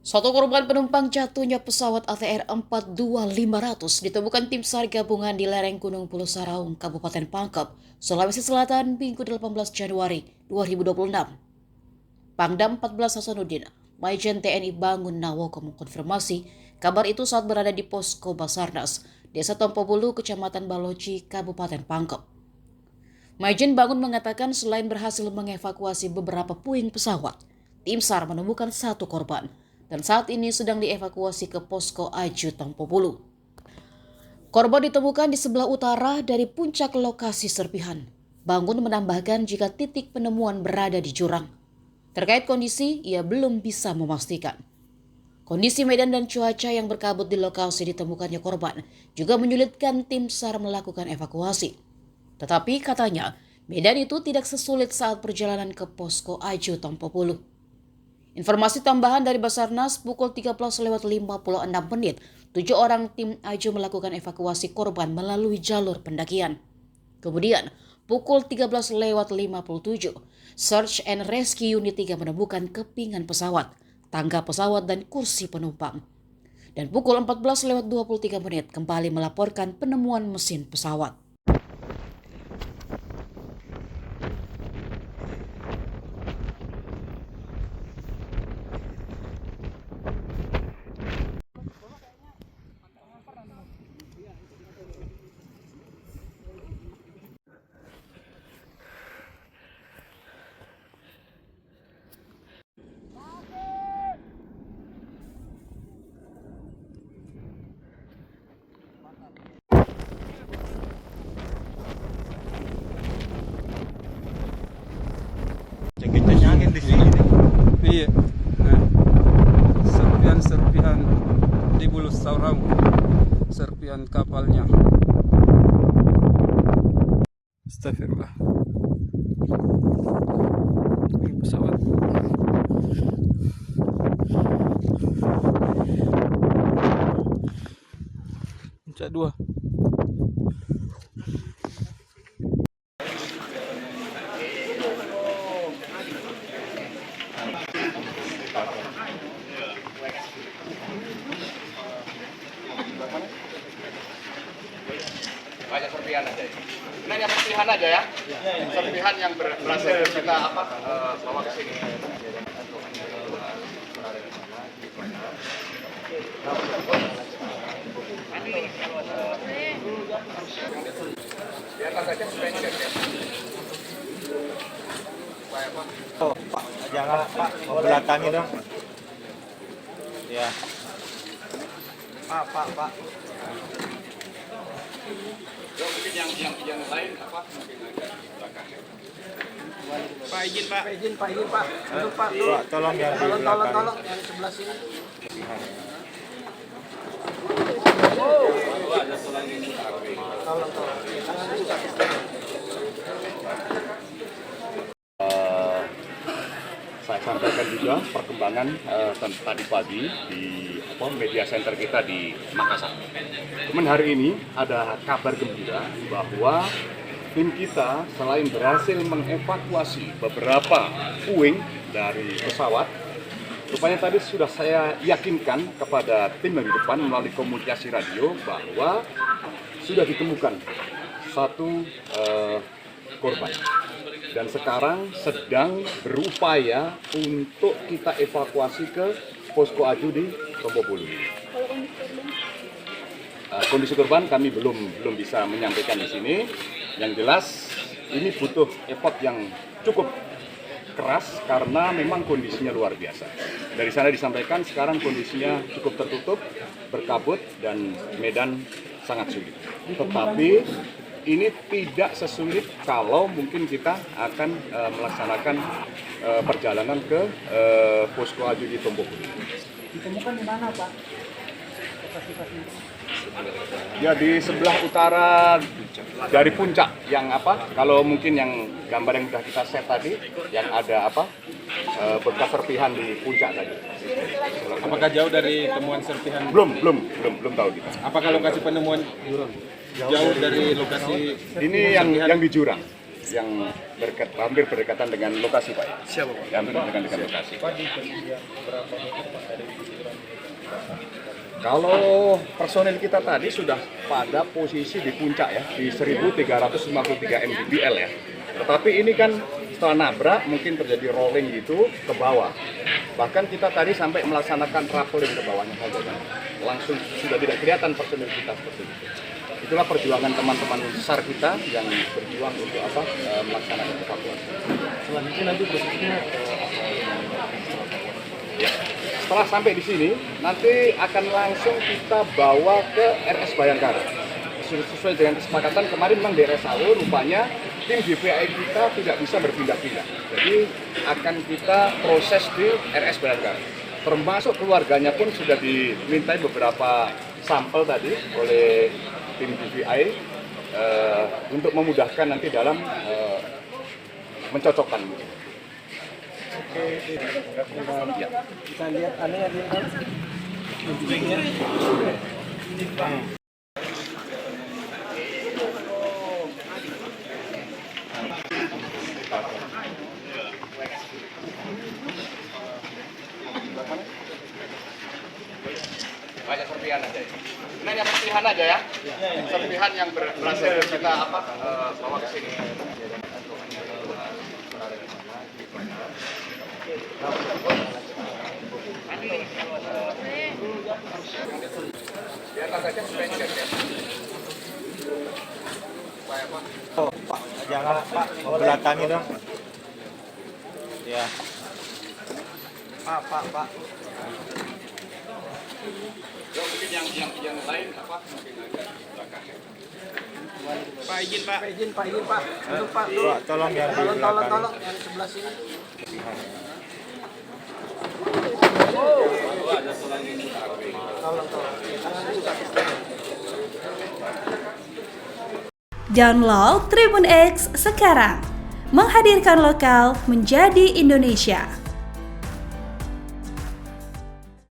Satu korban penumpang jatuhnya pesawat ATR 42500 ditemukan tim SAR gabungan di lereng Gunung Pulau Saraung, Kabupaten Pangkep, Sulawesi Selatan, Minggu 18 Januari 2026. Pangdam 14 Hasanuddin, Majen TNI Bangun Nawoko mengkonfirmasi kabar itu saat berada di posko Basarnas, Desa Tompobulu, Kecamatan Baloci, Kabupaten Pangkep. Majen Bangun mengatakan selain berhasil mengevakuasi beberapa puing pesawat, tim SAR menemukan satu korban dan saat ini sedang dievakuasi ke posko Aju Tompobulu. Korban ditemukan di sebelah utara dari puncak lokasi serpihan. Bangun menambahkan jika titik penemuan berada di jurang. Terkait kondisi, ia belum bisa memastikan. Kondisi medan dan cuaca yang berkabut di lokasi ditemukannya korban juga menyulitkan tim SAR melakukan evakuasi. Tetapi katanya, medan itu tidak sesulit saat perjalanan ke posko Aju Tompobulu. Informasi tambahan dari Basarnas pukul 13.56, 7 orang tim Aju melakukan evakuasi korban melalui jalur pendakian. Kemudian, pukul 13.57, Search and Rescue Unit 3 menemukan kepingan pesawat, tangga pesawat dan kursi penumpang. Dan pukul 14.23 kembali melaporkan penemuan mesin pesawat. Kita angin di sini. Iya. Nah, serpihan-serpihan di bulu Saraung, serpihan kapalnya. Astagfirullah. Ini pesawat. Puncak 2. Banyak serpihan aja. Ini hanya serpihan aja ya. Serpihan yang berhasil kita bawa ke sini. Di atas saja supaya tidak ya. Oh, Pak, jangan Pak, membelakangi dong. Ya. Pak. Ya, mungkin yang lain apa? Mungkin ada di belakang. Pak izin Pak. Duduk Pak. Pak, tolong yang di belakang. Tolong yang sebelah sini. Saya sampaikan juga perkembangan tadi pagi di media center kita di Makassar. Kemudian hari ini ada kabar gembira bahwa tim kita selain berhasil mengevakuasi beberapa puing dari pesawat, rupanya tadi sudah saya yakinkan kepada tim yang di depan melalui komunikasi radio bahwa sudah ditemukan satu korban. Dan sekarang sedang berupaya untuk kita evakuasi ke posko Aju di Tompobulu. Kondisi korban kami belum bisa menyampaikan di sini. Yang jelas ini butuh effort yang cukup keras karena memang kondisinya luar biasa. Dari sana disampaikan sekarang kondisinya cukup tertutup, berkabut dan medan sangat sulit. Tetapi ini tidak sesulit kalau mungkin kita akan melaksanakan perjalanan ke posko Aju di Tompobulu. Ditemukan di mana Pak? Ya di sebelah utara dari puncak yang kalau mungkin yang gambar yang sudah kita set tadi yang ada bekas serpihan di puncak tadi. Apakah jauh dari temuan serpihan? Belum tahu kita. Apakah lokasi penemuan jauh dari lokasi? Ini yang di jurang, yang hampir berdekatan dengan lokasi Pak. Siapa Pak? Hampir berdekatan dengan lokasi. Pak di ketinggian berapa meter Pak dari Kalau personil kita tadi sudah pada posisi di puncak ya, di 1353 mdpl ya. Tetapi ini kan setelah nabrak mungkin terjadi rolling gitu ke bawah. Bahkan kita tadi sampai melaksanakan traveling ke bawahnya saja kan. Langsung sudah tidak kelihatan personil kita seperti itu. Itulah perjuangan teman-teman SAR kita yang berjuang untuk melaksanakan evakuasi. Selanjutnya nanti prosesnya ya. Setelah sampai di sini, nanti akan langsung kita bawa ke RS Bayangkara. Sesuai dengan kesepakatan kemarin memang di RSAW, rupanya tim DPI kita tidak bisa berpindah-pindah. Jadi akan kita proses di RS Bayangkara. Termasuk keluarganya pun sudah dimintai beberapa sampel tadi oleh tim DPI untuk memudahkan nanti dalam mencocokkan. Kita lihat aneh ada yang Banyak serpihan aja. Ini hanya serpihan aja ya. Serpihan yang berhasil kita bawa ke sini. Di atas aja supaya cek ya. Oh, Pak, jangan Pak, membelakangi dong. Ya. Pak. Ya, mungkin yang lain mungkin agak belakang ya. Pak izin Pak. Duduk Pak. Pak, tolong yang di belakang. Tolong yang sebelah sini. Download Tribun X sekarang, menghadirkan lokal menjadi Indonesia.